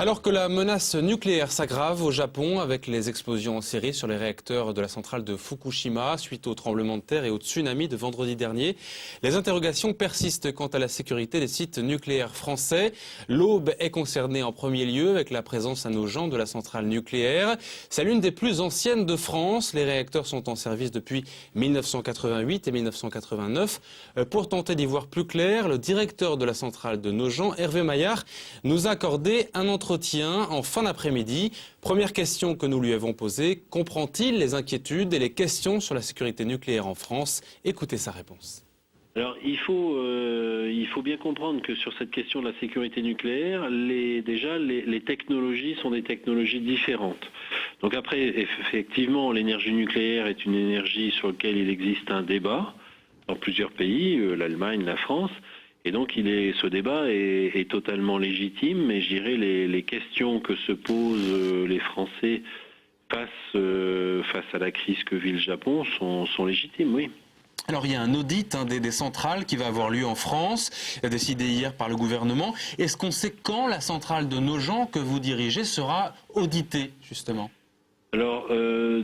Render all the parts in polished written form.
Alors que la menace nucléaire s'aggrave au Japon avec les explosions en série sur les réacteurs de la centrale de Fukushima suite au tremblement de terre et au tsunami de vendredi dernier, les interrogations persistent quant à la sécurité des sites nucléaires français. L'Aube est concernée en premier lieu avec la présence à Nogent de la centrale nucléaire. C'est l'une des plus anciennes de France. Les réacteurs sont en service depuis 1988 et 1989. Pour tenter d'y voir plus clair, le directeur de la centrale de Nogent, Hervé Maillard, nous a accordé un entretien en fin d'après-midi. Première question que nous lui avons posée, comprend-il les inquiétudes et les questions sur la sécurité nucléaire en France? Écoutez sa réponse. Alors il faut bien comprendre que sur cette question de la sécurité nucléaire, les technologies sont des technologies différentes. Donc après, effectivement, l'énergie nucléaire est une énergie sur laquelle il existe un débat dans plusieurs pays, l'Allemagne, la France. Et donc ce débat est totalement légitime, mais je dirais les questions que se posent les Français face à la crise que vit le Japon sont légitimes, oui. Alors il y a un audit des centrales qui va avoir lieu en France, décidé hier par le gouvernement. Est-ce qu'on sait quand la centrale de Nogent que vous dirigez sera auditée justement ? Alors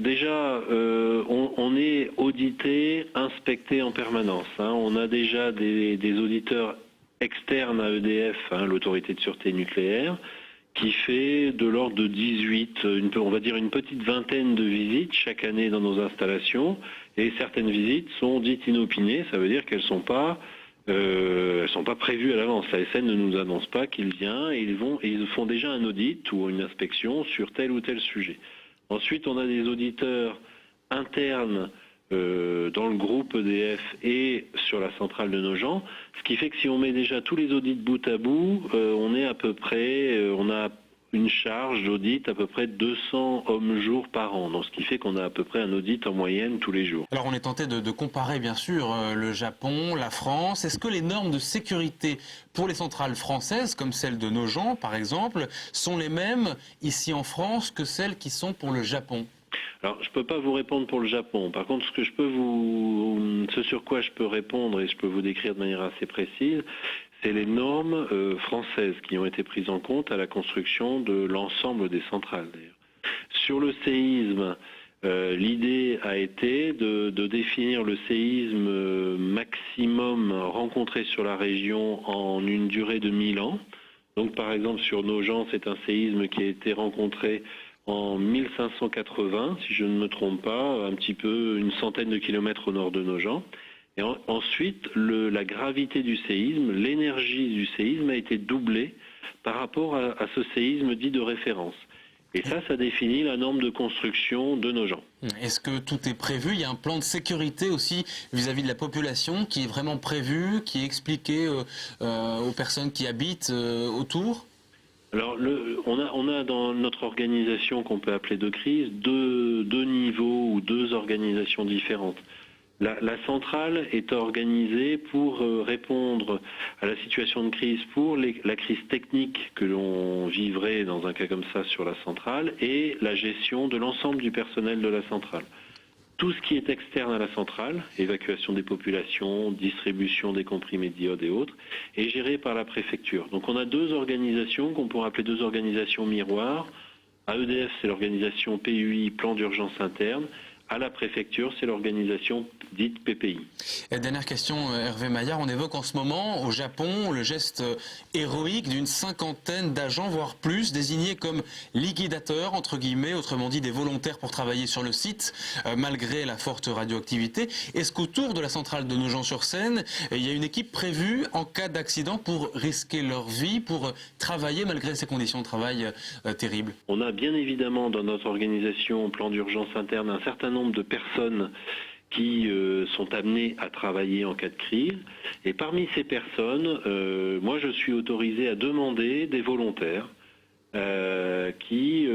déjà, on est audité, inspecté en permanence. On a déjà des auditeurs externes à EDF, l'autorité de sûreté nucléaire, qui fait de l'ordre de 18, on va dire une petite vingtaine de visites chaque année dans nos installations. Et certaines visites sont dites inopinées, ça veut dire qu'elles sont pas prévues à l'avance. La SN ne nous annonce pas qu'il vient et ils font déjà un audit ou une inspection sur tel ou tel sujet. Ensuite, on a des auditeurs internes dans le groupe EDF et sur la centrale de Nogent, ce qui fait que si on met déjà tous les audits bout à bout, on a une charge d'audit à peu près 200 hommes-jours par an. Donc, ce qui fait qu'on a à peu près un audit en moyenne tous les jours. Alors on est tenté de comparer bien sûr le Japon, la France. Est-ce que les normes de sécurité pour les centrales françaises, comme celle de Nogent par exemple, sont les mêmes ici en France que celles qui sont pour le Japon ? Alors, je ne peux pas vous répondre pour le Japon. Par contre, ce sur quoi je peux répondre et je peux vous décrire de manière assez précise, c'est les normes françaises qui ont été prises en compte à la construction de l'ensemble des centrales, d'ailleurs. Sur le séisme, l'idée a été de définir le séisme maximum rencontré sur la région en une durée de 1000 ans. Donc, par exemple, sur Nogent, c'est un séisme qui a été rencontré en 1580, si je ne me trompe pas, un petit peu une centaine de kilomètres au nord de Nogent. Et ensuite, la gravité du séisme, l'énergie du séisme a été doublée par rapport à ce séisme dit de référence. Et ça définit la norme de construction de Nogent. Est-ce que tout est prévu? Il y a un plan de sécurité aussi vis-à-vis de la population qui est vraiment prévu, qui est expliqué aux personnes qui habitent autour? Alors, on a dans notre organisation qu'on peut appeler de crise deux niveaux ou deux organisations différentes. La centrale est organisée pour répondre à la situation de crise pour la crise technique que l'on vivrait dans un cas comme ça sur la centrale et la gestion de l'ensemble du personnel de la centrale. Tout ce qui est externe à la centrale, évacuation des populations, distribution des comprimés d'iode et autres, est géré par la préfecture. Donc on a deux organisations qu'on pourrait appeler deux organisations miroirs. À EDF, c'est l'organisation PUI, plan d'urgence interne. À la préfecture, c'est l'organisation dite PPI. Et dernière question, Hervé Maillard, on évoque en ce moment au Japon le geste héroïque d'une cinquantaine d'agents, voire plus, désignés comme liquidateurs, entre guillemets, autrement dit des volontaires pour travailler sur le site, malgré la forte radioactivité. Est-ce qu'autour de la centrale de Nogent-sur-Seine, il y a une équipe prévue en cas d'accident pour risquer leur vie, pour travailler malgré ces conditions de travail terribles? On a bien évidemment dans notre organisation plan d'urgence interne un certain nombre de personnes qui sont amenées à travailler en cas de crise. Et parmi ces personnes, moi je suis autorisé à demander des volontaires qui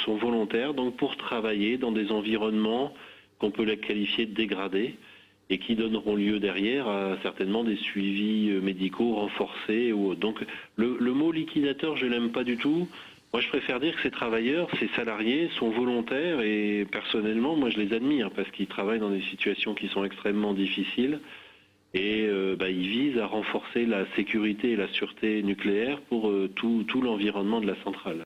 sont volontaires donc pour travailler dans des environnements qu'on peut les qualifier de dégradés et qui donneront lieu derrière à certainement des suivis médicaux renforcés. Donc le mot liquidateur, je l'aime pas du tout. Moi, je préfère dire que ces travailleurs, ces salariés sont volontaires et personnellement, moi, je les admire parce qu'ils travaillent dans des situations qui sont extrêmement difficiles Et il vise à renforcer la sécurité et la sûreté nucléaire pour tout l'environnement de la centrale.